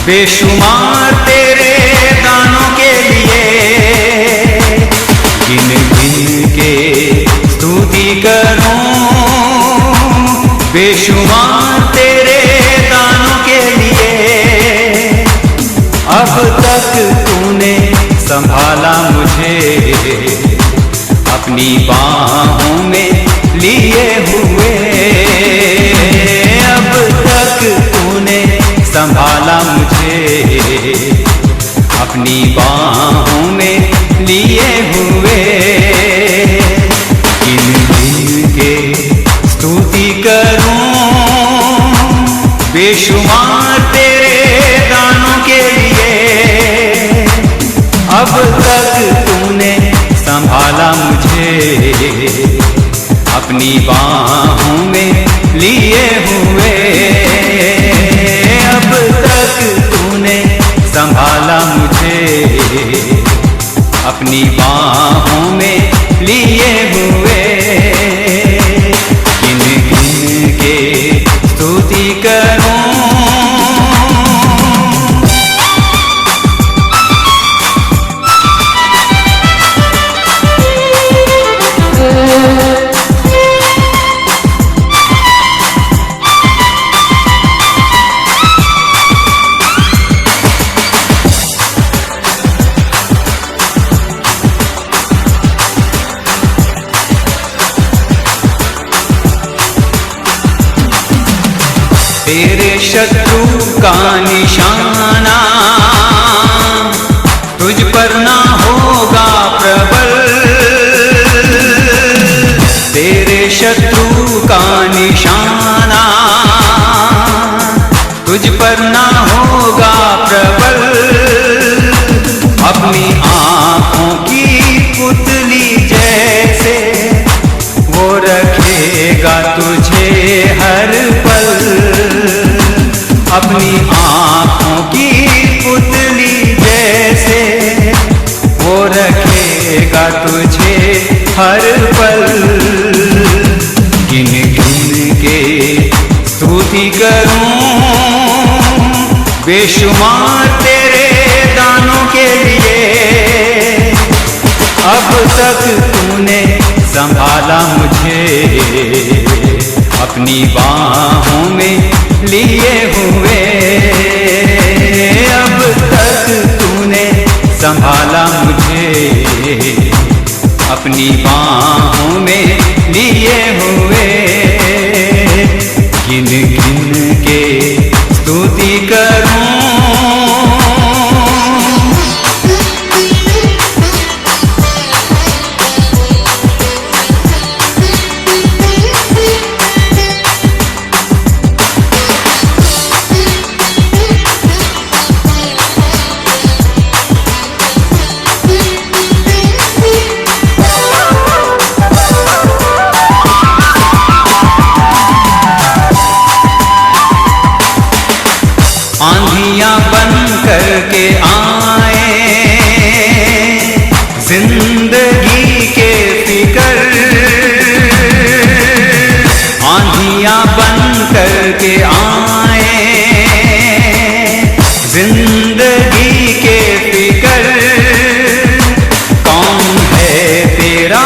बेशुमार तेरे दानों के लिए गिन गिन के स्तुति करूं। बेशुमार तेरे दानों के लिए अब तक तूने संभाला मुझे, अपनी बाहों में लिए हुए। अब तक तूने संभाला मुझे, अपनी बाहों में लिए हुए। गिन गिन के स्तुति करूं, बेशुमार तेरे दानों के लिए अब तक तूने संभाला मुझे, अपनी बाहों में लिए हुए। अब तक तूने संभाला मुझे, अपनी बाहों में लिए हुए। गिन गिन के स्तुति करूं। तेरे शत्रु का निशाना तुझ पर ना होगा प्रबल। तेरे शत्रु का निशाना तुझ पर ना होगा प्रबल। अपनी आँखों की पुतली जैसे वो रखेगा तुझे हर पल। अपनी आँखों की पुतली जैसे वो रखेगा तुझे हर पल। गिन गिन के स्तुति करूं, बेशुमार तेरे दानों के लिए अब तक तूने संभाला मुझे, अपनी बाहों में लिए हुए। अब तक तूने संभाला मुझे, अपनी बाहों में लिए हुए। गिन गिन के स्तुति करूं। आंधियां बन करके आए जिंदगी के फिकर। आंधियां बन करके आए जिंदगी के फिकर। कौन है तेरा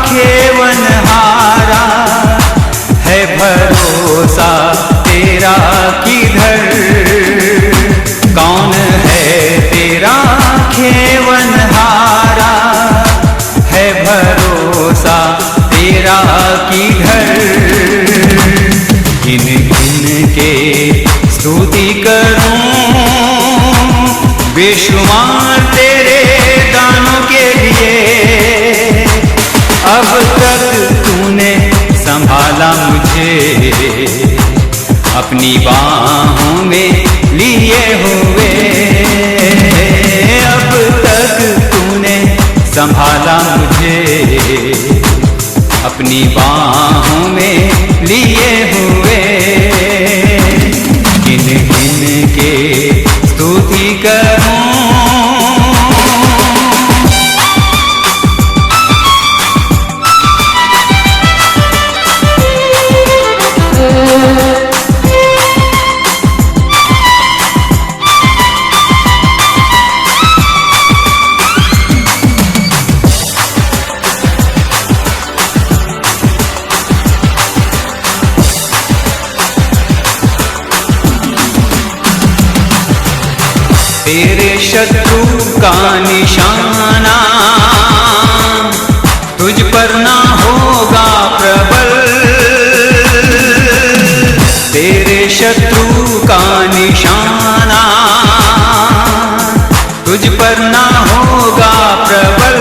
खेवनहारा, है भरोसा तेरा किधर। कौन है तेरा खेवनहारा, है भरोसा तेरा किधर। गिन गिन के स्तुति करूं, बेशुमार तेरे दानों के लिए अब तक तूने संभाला मुझे, अपनी बाहों में लिए हुए। अब तक तूने संभाला मुझे, अपनी बाहों में लिए हुए। गिन गिन के स्तुति करूं। तेरे शत्रु का निशाना तुझ पर ना होगा प्रबल। तेरे शत्रु का निशाना तुझ पर ना होगा प्रबल।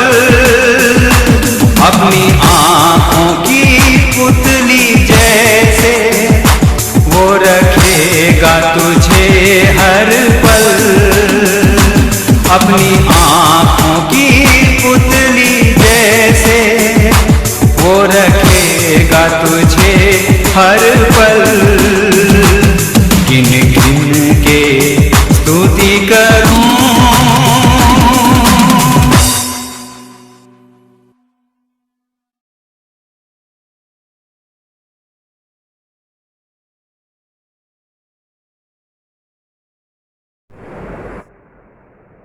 अपनी आँखों की पुतली जैसे वो रखेगा तुझे हर पल। अपनी आँखों की पुतली जैसे वो रखेगा तुझे हर पल। गिन गिन के स्तुति करूं।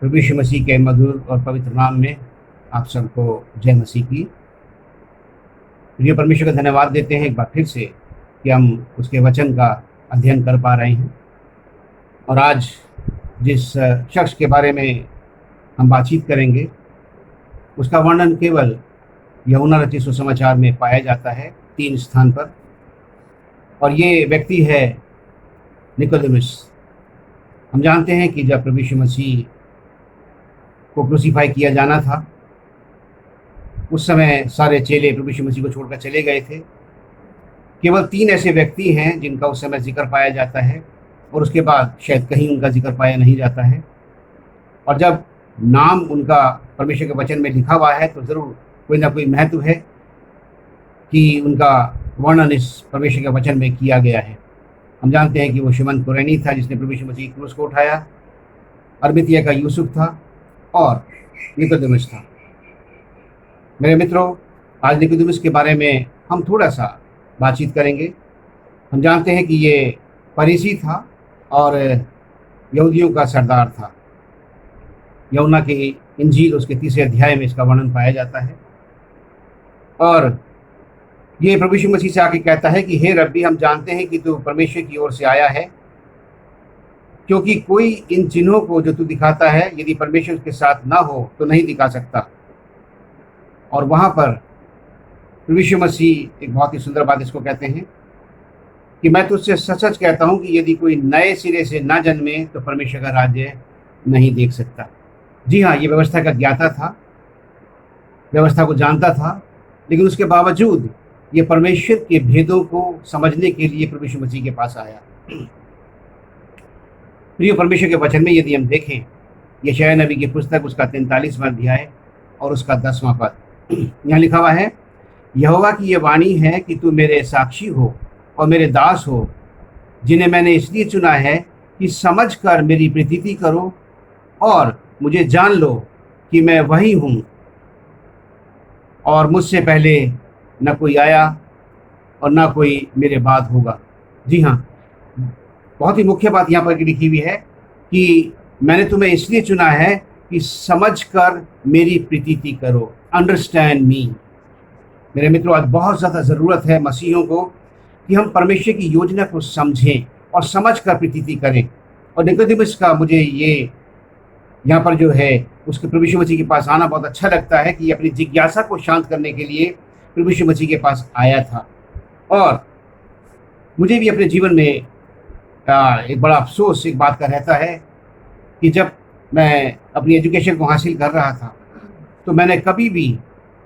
प्रभु यीशु मसीह के मधुर और पवित्र नाम में आप सबको जय मसीह की। प्रिय परमेश्वर का धन्यवाद देते हैं एक बार फिर से कि हम उसके वचन का अध्ययन कर पा रहे हैं। और आज जिस शख्स के बारे में हम बातचीत करेंगे उसका वर्णन केवल यूहन्ना रचित सुसमाचार में पाया जाता है 3 स्थान पर। और ये व्यक्ति है निकोदेमुस। हम जानते हैं कि जब प्रभु यीशु मसीह को क्रूसीफाई किया जाना था उस समय सारे चेले प्रभु यीशु मसीह को छोड़कर चले गए थे। केवल 3 ऐसे व्यक्ति हैं जिनका उस समय जिक्र पाया जाता है और उसके बाद शायद कहीं उनका जिक्र पाया नहीं जाता है। और जब नाम उनका परमेश्वर के वचन में लिखा हुआ है तो ज़रूर कोई ना कोई महत्व है कि उनका वर्णन इस परमेश्वर के वचन में किया गया है। हम जानते हैं कि वो शिमोन कुरैनी था जिसने प्रभु यीशु मसीह की क्रूस को उठाया। अरमतिया का यूसुफ था और निकोदेमुस था। मेरे मित्रों, आज निकोदेमुस के बारे में हम थोड़ा सा बातचीत करेंगे। हम जानते हैं कि ये फरीसी था और यहूदियों का सरदार था। यूहन्ना की इंजील उसके 3 अध्याय में इसका वर्णन पाया जाता है। और ये प्रभु यीशु मसीह से आके कहता है कि हे रब्बी, हम जानते हैं कि तू परमेश्वर की ओर से आया है, क्योंकि कोई इन चिन्हों को जो तू दिखाता है यदि परमेश्वर के साथ ना हो तो नहीं दिखा सकता। और वहाँ पर प्रभु यीशु मसीह एक बहुत ही सुंदर बात इसको कहते हैं कि मैं तुझसे सच सच कहता हूँ कि यदि कोई नए सिरे से ना जन्मे तो परमेश्वर का राज्य नहीं देख सकता। जी हाँ, ये व्यवस्था का ज्ञाता था, व्यवस्था को जानता था, लेकिन उसके बावजूद ये परमेश्वर के भेदों को समझने के लिए प्रभु यीशु मसीह के पास आया। प्रिय परमेश्वर के वचन में यदि हम देखें यशायाह नबी की पुस्तक उसका 43वां अध्याय और उसका 10वां पद, यहाँ लिखा हुआ है, यहोवा की ये वाणी है कि तू मेरे साक्षी हो और मेरे दास हो, जिन्हें मैंने इसलिए चुना है कि समझ कर मेरी प्रतीति करो और मुझे जान लो कि मैं वही हूँ और मुझसे पहले न कोई आया और न कोई मेरे बाद होगा। जी हाँ, बहुत ही मुख्य बात यहाँ पर लिखी हुई है कि मैंने तुम्हें इसलिए चुना है कि समझ कर मेरी प्रतीति करो, अंडरस्टैंड मी। मेरे मित्रों, आज बहुत ज़्यादा ज़रूरत है मसीहों को कि हम परमेश्वर की योजना को समझें और समझ कर प्रतीति करें। और निकोदेमुस का मुझे ये यहाँ पर जो है उसके प्रभु यीशु मसीह के पास आना बहुत अच्छा लगता है कि अपनी जिज्ञासा को शांत करने के लिए प्रभु यीशु मसीह के पास आया था। और मुझे भी अपने जीवन में एक बड़ा अफसोस एक बात का रहता है कि जब मैं अपनी एजुकेशन को हासिल कर रहा था तो मैंने कभी भी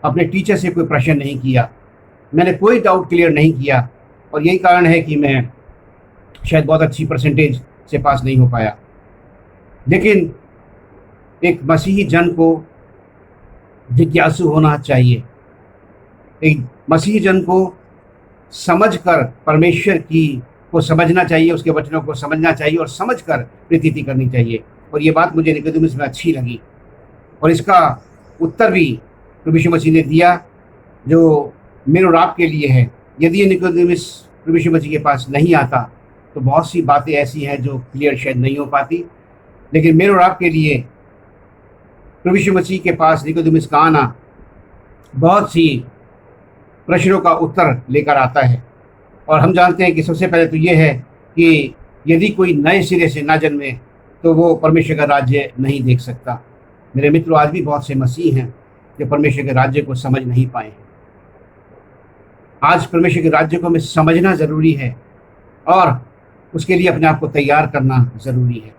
अपने टीचर से कोई प्रश्न नहीं किया, मैंने कोई डाउट क्लियर नहीं किया। और यही कारण है कि मैं शायद बहुत अच्छी परसेंटेज से पास नहीं हो पाया। लेकिन एक मसीही जन को जिज्ञासु होना चाहिए। एक मसीही जन को समझकर परमेश्वर की को समझना चाहिए, उसके वचनों को समझना चाहिए और समझकर प्रतीति करनी चाहिए। और ये बात मुझे निकोदेमुस में अच्छी लगी और इसका उत्तर भी प्रभु यीशु मसीह ने दिया जो मेरे और आपके लिए है। यदि ये निकोदेमुस प्रभु यीशु मसीह के पास नहीं आता तो बहुत सी बातें ऐसी हैं जो क्लियर शायद नहीं हो पाती, लेकिन मेरे और आपके लिए प्रभु यीशु मसीह के पास निकोदेमुस का आना बहुत सी प्रश्नों का उत्तर लेकर आता है। और हम जानते हैं कि सबसे पहले तो ये है कि यदि कोई नए सिरे से ना जन्मे तो वो परमेश्वर का राज्य नहीं देख सकता। मेरे मित्रों, आज भी बहुत से मसीह हैं जो परमेश्वर के राज्य को समझ नहीं पाए हैं। आज परमेश्वर के राज्य को हमें समझना ज़रूरी है और उसके लिए अपने आप को तैयार करना ज़रूरी है।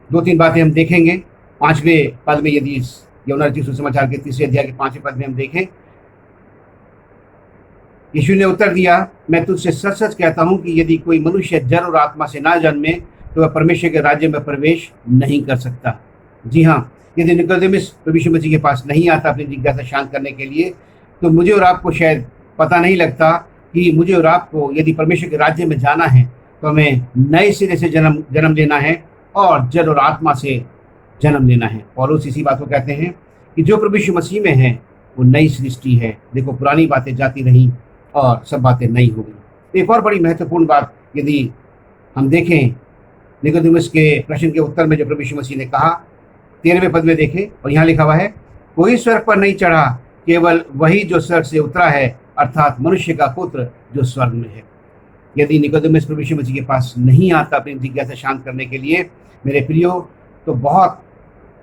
2-3 बातें हम देखेंगे 5वें पद में। यदि इस यूहन्ना रचित सुसमाचार के 3 अध्याय के 5वें पद में हम देखें, यीशु ने उत्तर दिया, मैं तुझसे सच सच कहता हूँ कि यदि कोई मनुष्य जल और आत्मा से ना जन्मे तो वह परमेश्वर के राज्य में प्रवेश नहीं कर सकता। जी हाँ, यदि निकोदेमुस प्रभु यीशु मसीह के पास नहीं आता अपनी जिज्ञासा शांत करने के लिए, तो मुझे और आपको शायद पता नहीं लगता कि मुझे और आपको यदि परमेश्वर के राज्य में जाना है तो हमें नए सिरे से जन्म लेना है और जल और आत्मा से जन्म लेना है। पौलुस इसी बात को कहते हैं कि जो प्रभु यीशु मसीह में है वो नई सृष्टि है। देखो, पुरानी बातें जाती रहीं और सब बातें नई हो गई। एक और बड़ी महत्वपूर्ण बात यदि हम देखें, निकोदेमुस के प्रश्न के उत्तर में जो प्रभु यीशु मसीह ने कहा, 13वें पद में देखें, और यहाँ लिखा हुआ है, कोई स्वर्ग पर नहीं चढ़ा, केवल वही जो स्वर्ग से उतरा है, अर्थात मनुष्य का पुत्र जो स्वर्ग में है। यदि निकोदेमुस प्रभु यीशु मसीह के पास नहीं आता अपनी जिज्ञासा शांत करने के लिए, मेरे प्रियो, तो बहुत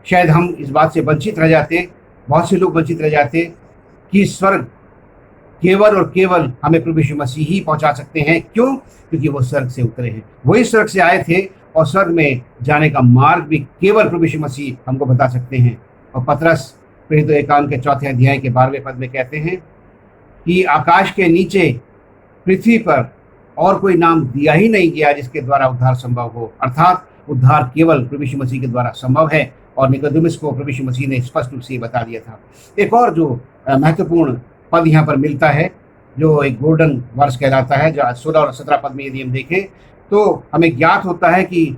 शायद हम इस बात से वंचित रह जाते, बहुत से लोग वंचित रह जाते कि स्वर्ग केवल और केवल हमें प्रभु यीशु मसीह ही पहुंचा सकते हैं। क्यों? क्योंकि वो स्वर्ग से उतरे हैं, वही स्वर्ग से आए थे और स्वर्ग में जाने का मार्ग भी केवल प्रभु यीशु मसीह हमको बता सकते हैं। और पतरस प्रेरितों के काम के 4 अध्याय के 12वें पद में कहते हैं कि आकाश के नीचे पृथ्वी पर और कोई नाम दिया ही नहीं गया जिसके द्वारा उद्धार संभव हो, अर्थात उद्धार केवल प्रभु यीशु मसीह के द्वारा संभव है। और निकोदेमुस को प्रभु यीशु मसीह ने स्पष्ट रूप से ये बता दिया था। एक और जो महत्वपूर्ण पद यहाँ पर मिलता है, जो एक गोल्डन वर्स कहलाता है, जो 16 और 17 पद में यदि हम देखें तो हमें ज्ञात होता है कि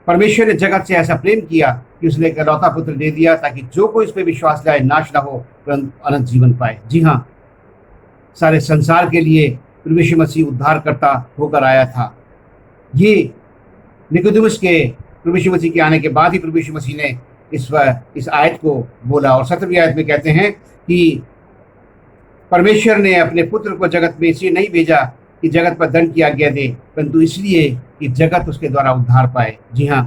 परमेश्वर ने जगत से ऐसा प्रेम किया कि उसने एक इकलौता पुत्र दे दिया ताकि जो कोई इस पर विश्वास लाए नाश ना हो परंतु अनंत जीवन पाए। जी हाँ, सारे संसार के लिए प्रभु यीशु मसीह उद्धारकर्ता होकर आया था। ये निकोदेमुस के प्रभु यीशु मसीह के आने के बाद ही प्रभु यीशु मसीह ने इस आयत को बोला। और 17वीं आयत में कहते हैं कि परमेश्वर ने अपने पुत्र को जगत में इसलिए नहीं भेजा कि जगत पर दंड की आज्ञा दे, परंतु इसलिए कि जगत उसके द्वारा उद्धार पाए। जी हाँ,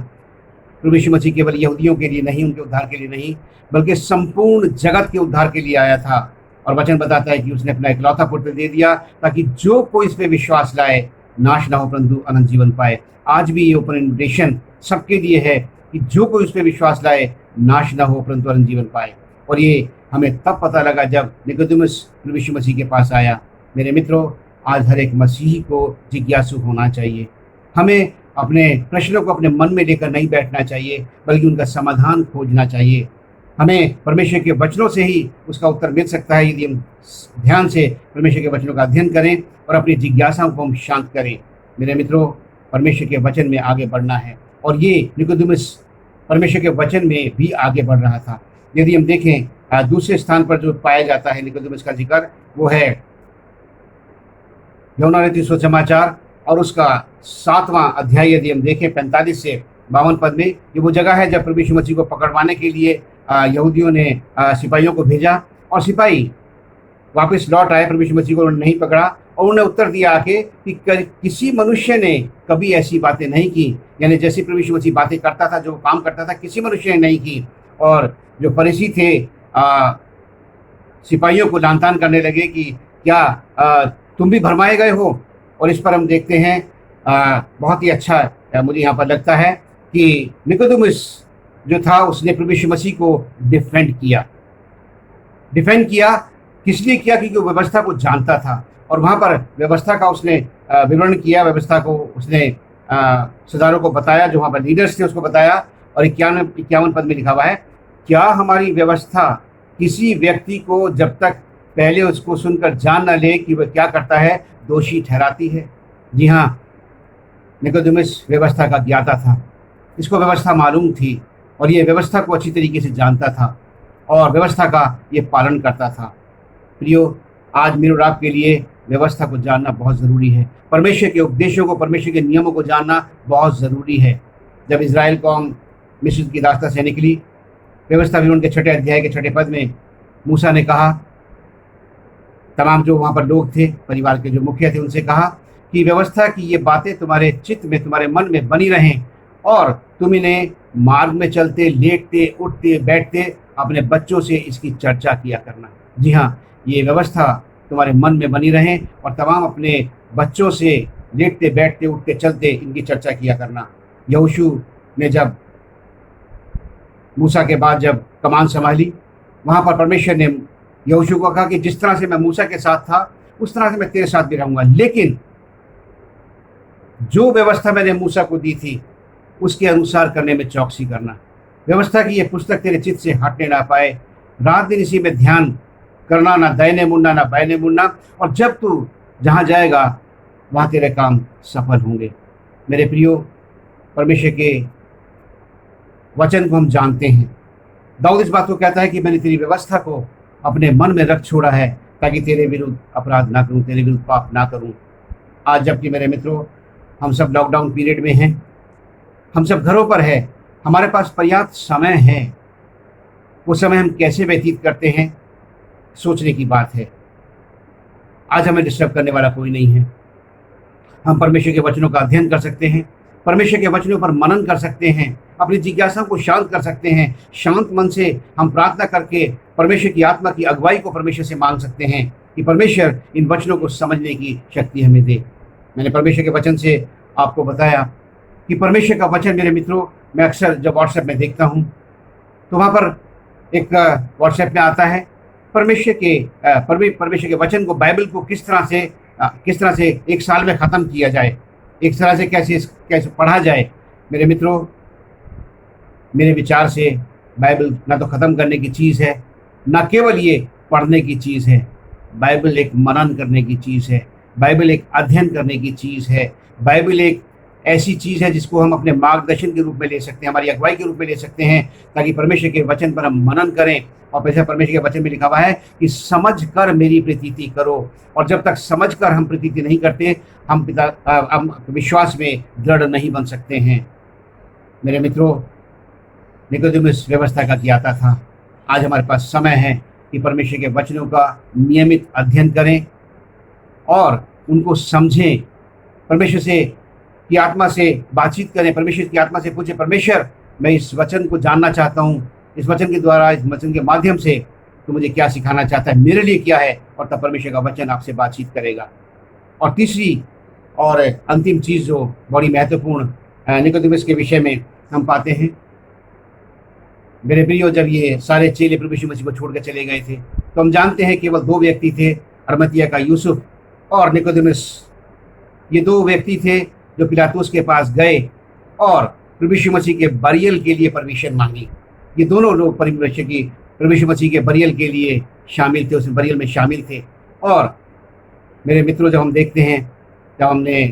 प्रभु यीशु मसीह केवल यहूदियों के लिए नहीं, उनके उद्धार के लिए नहीं, बल्कि संपूर्ण जगत के उद्धार के लिए आया था। और वचन बताता है कि उसने अपना इकलौता पुत्र दे दिया ताकि जो कोई इस पर विश्वास लाए नाश ना हो परंतु अनंत जीवन पाए। आज भी ये ओपन इन्विटेशन सबके लिए है कि जो कोई उस पर विश्वास लाए नाश ना हो परंतु अनंत जीवन पाए। और ये हमें तब पता लगा जब निकोदेमुस प्रभु यीशु मसीह के पास आया। मेरे मित्रों, आज हर एक मसीही को जिज्ञासु होना चाहिए। हमें अपने प्रश्नों को अपने मन में लेकर नहीं बैठना चाहिए, बल्कि उनका समाधान खोजना चाहिए। हमें परमेश्वर के वचनों से ही उसका उत्तर मिल सकता है यदि हम ध्यान से परमेश्वर के वचनों का अध्ययन करें और अपनी जिज्ञासाओं को हम शांत करें। मेरे मित्रों, परमेश्वर के वचन में आगे बढ़ना है, और ये निकोदेमुस परमेश्वर के वचन में भी आगे बढ़ रहा था। यदि हम देखें दूसरे स्थान पर जो पाया जाता है निकोदेमुस का जिक्र, वो है यूहन्ना रचित सुसमाचार और उसका 7वां अध्याय। यदि हम देखें 45 से 52 पद में, ये वो जगह है जब प्रभु यीशु मसीह को पकड़वाने के लिए यहूदियों ने सिपाहियों को भेजा और सिपाही वापस लौट आए। प्रभु यीशु मसीह को उन्होंने नहीं पकड़ा और उन्होंने उत्तर दिया आके कि किसी मनुष्य ने कभी ऐसी बातें नहीं की, यानी जैसे प्रभु यीशु मसीह बातें करता था, जो काम करता था, किसी मनुष्य ने नहीं की। और जो फरीसी थे सिपाहियों को लानतान करने लगे कि क्या तुम भी भरमाए गए हो। और इस पर हम देखते हैं बहुत ही अच्छा मुझे यहाँ पर लगता है कि निकोदेमुस जो था उसने प्रभु यीशु मसीह को डिफेंड किया। किस लिए किया? क्योंकि वो व्यवस्था को जानता था और वहाँ पर व्यवस्था का उसने विवरण किया, व्यवस्था को उसने सरदारों को बताया, जो वहाँ पर लीडर्स थे उसको बताया। और 51 पद में लिखा हुआ है, क्या हमारी व्यवस्था किसी व्यक्ति को जब तक पहले उसको सुनकर जान न ले कि वह क्या करता है दोषी ठहराती है? जी हाँ, निकोदेमुस व्यवस्था का ज्ञाता था, इसको व्यवस्था मालूम थी और ये व्यवस्था को अच्छी तरीके से जानता था और व्यवस्था का ये पालन करता था। प्रियो, आज मेरे और आपके लिए व्यवस्था को जानना बहुत ज़रूरी है। परमेश्वर के उपदेशों को, परमेश्वर के नियमों को जानना बहुत ज़रूरी है। जब इज़राइल कौम मिस्र की रास्ता से निकली, व्यवस्था विवरण के 6 अध्याय के 6 पद में मूसा ने कहा, तमाम जो वहाँ पर लोग थे, परिवार के जो मुखिया थे, उनसे कहा कि व्यवस्था की ये बातें तुम्हारे चित्त में, तुम्हारे मन में बनी रहें और तुम इन्हें मार्ग में चलते, लेटते, उठते, बैठते अपने बच्चों से इसकी चर्चा किया करना। जी हाँ, ये व्यवस्था तुम्हारे मन में बनी रहे और तमाम अपने बच्चों से लेटते, बैठते, उठते, चलते इनकी चर्चा किया करना। यहोशू ने जब मूसा के बाद जब कमान संभाली, वहाँ पर परमेश्वर ने यहोशू को कहा कि जिस तरह से मैं मूसा के साथ था उस तरह से मैं तेरे साथ भी रहूँगा, लेकिन जो व्यवस्था मैंने मूसा को दी थी उसके अनुसार करने में चौकसी करना। व्यवस्था की ये पुस्तक तेरे चित्त से हटने ना पाए, रात दिन इसी में ध्यान करना, ना दाहिने मुड़ना ना बाएं मुड़ना, और जब तू जहाँ जाएगा वहाँ तेरे काम सफल होंगे। मेरे प्रियो, परमेश्वर के वचन को हम जानते हैं। दाऊद इस बात को कहता है कि मैंने तेरी व्यवस्था को अपने मन में रख छोड़ा है ताकि तेरे विरुद्ध अपराध ना करूं, तेरे विरुद्ध पाप ना करूं। आज जबकि मेरे मित्रों हम सब लॉकडाउन पीरियड में हैं, हम सब घरों पर हैं, हमारे पास पर्याप्त समय है, वो समय हम कैसे व्यतीत करते हैं सोचने की बात है। आज हमें डिस्टर्ब करने वाला कोई नहीं है। हम परमेश्वर के वचनों का अध्ययन कर सकते हैं, परमेश्वर के वचनों पर मनन कर सकते हैं, अपनी जिज्ञासा को शांत कर सकते हैं। शांत मन से हम प्रार्थना करके परमेश्वर की आत्मा की अगुवाई को परमेश्वर से मांग सकते हैं कि परमेश्वर इन वचनों को समझने की शक्ति हमें दे। मैंने परमेश्वर के वचन से आपको बताया कि परमेश्वर का वचन, मेरे मित्रों, मैं अक्सर जब व्हाट्सएप में देखता हूँ तो वहाँ पर एक व्हाट्सएप में आता है परमेश्वर के वचन को, बाइबल को किस तरह से एक साल में ख़त्म किया जाए, एक तरह से कैसे पढ़ा जाए। मेरे मित्रों, मेरे विचार से बाइबल ना तो ख़त्म करने की चीज़ है, ना केवल ये पढ़ने की चीज़ है। बाइबल एक मनन करने की चीज़ है, बाइबल एक अध्ययन करने की चीज़ है। बाइबल एक ऐसी चीज़ है जिसको हम अपने मार्गदर्शन के रूप में ले सकते हैं, हमारी अगुवाई के रूप में ले सकते हैं, ताकि परमेश्वर के वचन पर हम मनन करें। और जैसे परमेश्वर के वचन में लिखा हुआ है कि समझ कर मेरी प्रीति करो, और जब तक समझ कर हम प्रीति नहीं करते हम विश्वास में दृढ़ नहीं बन सकते हैं। मेरे मित्रों, निकोदेमुस व्यवस्था का ज्ञाता था। आज हमारे पास समय है कि परमेश्वर के वचनों का नियमित अध्ययन करें और उनको समझें, परमेश्वर से की आत्मा से बातचीत करें, परमेश्वर की आत्मा से पूछें, परमेश्वर मैं इस वचन को जानना चाहता हूँ, इस वचन के द्वारा, इस वचन के माध्यम से तो मुझे क्या सिखाना चाहता है, मेरे लिए क्या है, और तब परमेश्वर का वचन आपसे बातचीत करेगा। और तीसरी और अंतिम चीज़ जो बड़ी महत्वपूर्ण निकोदेमुस के विषय में हम पाते हैं, मेरे प्रियो, जब ये सारे चेले प्रभु यीशु मसीह को छोड़कर चले गए थे तो हम जानते हैं केवल दो व्यक्ति थे, अरमतिया का यूसुफ और निकोदेमुस। ये दो व्यक्ति थे जो पिलातुस के पास गए और प्रभु यीशु मसीह के बरियल के लिए परमिशन मांगी। ये दोनों लोग प्रभु यीशु मसीह के बरियल के लिए शामिल थे, उस बरियल में शामिल थे। और मेरे मित्रों, जब हम देखते हैं, जब हमने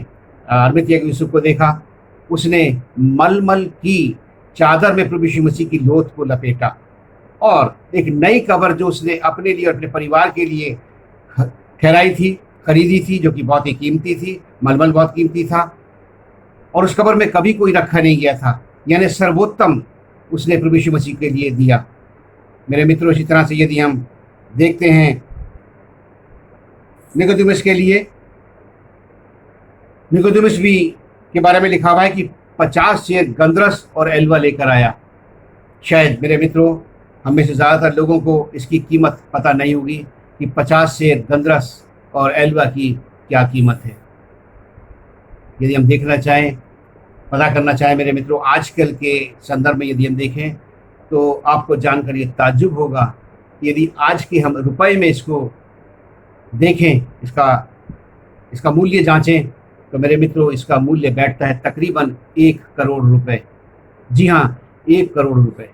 अरमतिया के यूसुफ को देखा, उसने मलमल की चादर में प्रभु यीशु मसीह की लोथ को लपेटा और एक नई कब्र जो उसने अपने लिए और अपने परिवार के लिए ठहराई थी, खरीदी थी, जो कि बहुत ही कीमती थी, मलमल बहुत कीमती था, और उस कब्र में कभी कोई रखा नहीं गया था, यानी सर्वोत्तम उसने प्रभु यीशु मसीह के लिए दिया। मेरे मित्रों, इसी तरह से यदि हम देखते हैं निकोदेमुस के लिए, निकोदेमुस भी के बारे में लिखा हुआ है कि 50 सेर गंधरस और एल्वा लेकर आया। शायद मेरे मित्रों, हम में से ज़्यादातर लोगों को इसकी कीमत पता नहीं होगी कि 50 सेर गंधरस और एल्वा की क्या कीमत है। यदि हम देखना चाहें, पता करना चाहें मेरे मित्रों, आजकल के संदर्भ में यदि हम देखें तो आपको जानकर ये ताज्जुब होगा, यदि आज के हम रुपए में इसको देखें, इसका मूल्य जांचें, तो मेरे मित्रों इसका मूल्य बैठता है तकरीबन 1 करोड़ रुपए। जी हाँ, 1 करोड़ रुपए।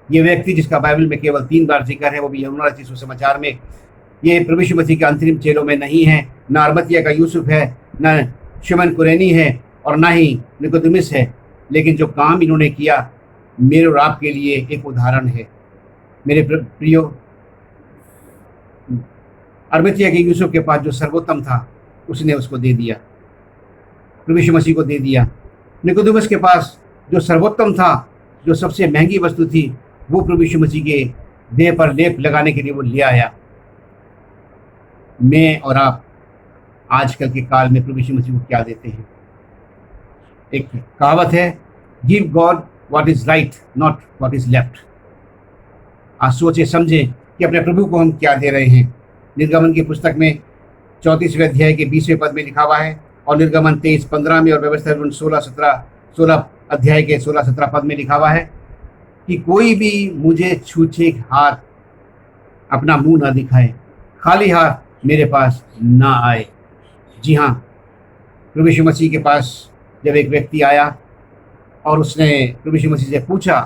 ये व्यक्ति जिसका बाइबल में केवल 3 बार जिक्र है, वो भी यूहन्ना रचित सुसमाचार में, ये प्रभु यीशु मसीह के अंतरिम चेलों में नहीं है, ना अरमतिया का यूसुफ है, ना शिमोन कुरैनी है, और ना ही निकोदेमुस है, लेकिन जो काम इन्होंने किया मेरे और आपके लिए एक उदाहरण है। मेरे प्रियो, अरमतिया के यूसुफ के पास जो सर्वोत्तम था उसने उसको दे दिया, प्रभु यीशु मसीह को दे दिया। निकोदेमुस के पास जो सर्वोत्तम था, जो सबसे महंगी वस्तु थी, वो प्रभु यीशु मसीह के देह पर लेप लगाने के लिए वो ले आया। मैं और आप आजकल के काल में प्रभु यीशु मसीह को क्या देते हैं? एक कहावत है give God what is right, not what is left. आज सोचे समझे कि अपने प्रभु को हम क्या दे रहे हैं। निर्गमन की पुस्तक में 34वें अध्याय के 20वें पद में लिखा हुआ है, और निर्गमन 23:15 में और व्यवस्था 16 अध्याय के 16-17 पद में लिखा हुआ है कि कोई भी मुझे छूछे हाथ अपना मुंह ना दिखाए, खाली हाथ मेरे पास ना आए। जी हाँ, प्रभु यीशु मसीह के पास जब एक व्यक्ति आया और उसने प्रभु यीशु मसीह से पूछा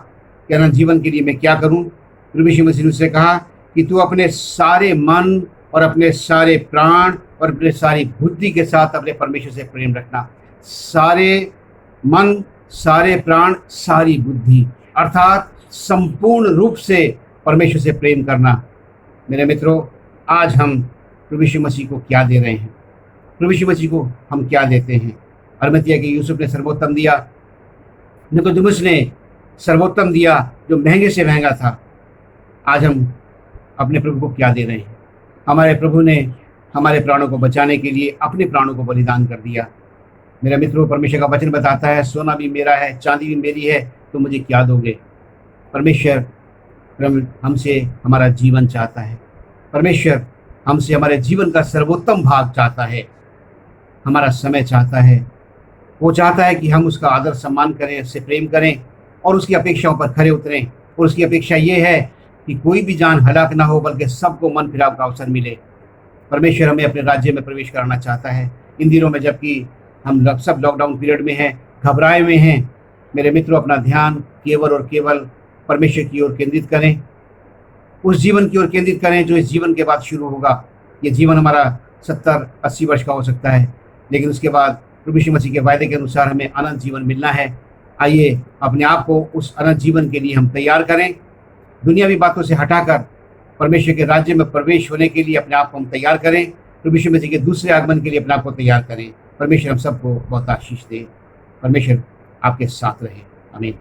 कि अनंत जीवन के लिए मैं क्या करूं, प्रभु यीशु मसीह ने उससे कहा कि तू अपने सारे मन और अपने सारे प्राण और अपने सारी बुद्धि के साथ अपने परमेश्वर से प्रेम रखना। सारे मन, सारे प्राण, सारी बुद्धि, अर्थात संपूर्ण रूप से परमेश्वर से प्रेम करना। मेरे मित्रों, आज हम प्रभु यीशु मसीह को क्या दे रहे हैं? प्रभु यीशु मसीह को हम क्या देते हैं? अरमतिया के यूसुफ ने सर्वोत्तम दिया, निकोदेमुस ने सर्वोत्तम दिया जो महंगे से महंगा था। आज हम अपने प्रभु को क्या दे रहे हैं? हमारे प्रभु ने हमारे प्राणों को बचाने के लिए अपने प्राणों को बलिदान कर दिया। मेरे मित्रों, परमेश्वर का वचन बताता है, सोना भी मेरा है, चांदी भी मेरी है, तो मुझे क्या दोगे? परमेश्वर हमसे हमारा जीवन चाहता है। परमेश्वर हमसे हमारे जीवन का सर्वोत्तम भाग चाहता है, हमारा समय चाहता है। वो चाहता है कि हम उसका आदर सम्मान करें, उससे प्रेम करें और उसकी अपेक्षाओं पर खरे उतरें। और उसकी अपेक्षा ये है कि कोई भी जान हलाक ना हो, बल्कि सबको मन फिराव का अवसर मिले। परमेश्वर हमें अपने राज्य में प्रवेश कराना चाहता है। इन दिनों में जबकि हम सब लॉकडाउन पीरियड में हैं, घबराए हुए हैं, मेरे मित्रों, अपना ध्यान केवल और केवल परमेश्वर की ओर केंद्रित करें, उस जीवन की ओर केंद्रित करें जो इस जीवन के बाद शुरू होगा। ये जीवन हमारा 70-80 वर्ष का हो सकता है, लेकिन उसके बाद प्रभु यीशु मसीह के वायदे के अनुसार हमें अनंत जीवन मिलना है। आइए अपने आप को उस अनंत जीवन के लिए हम तैयार करें। दुनियावी बातों से हटाकर परमेश्वर के राज्य में प्रवेश होने के लिए अपने आप को हम तैयार करें। प्रभु यीशु मसीह के दूसरे आगमन के लिए अपने आप को तैयार करें। परमेश्वर हम सबको बहुत आशीष दे। परमेश्वर आपके साथ रहे। आमीन।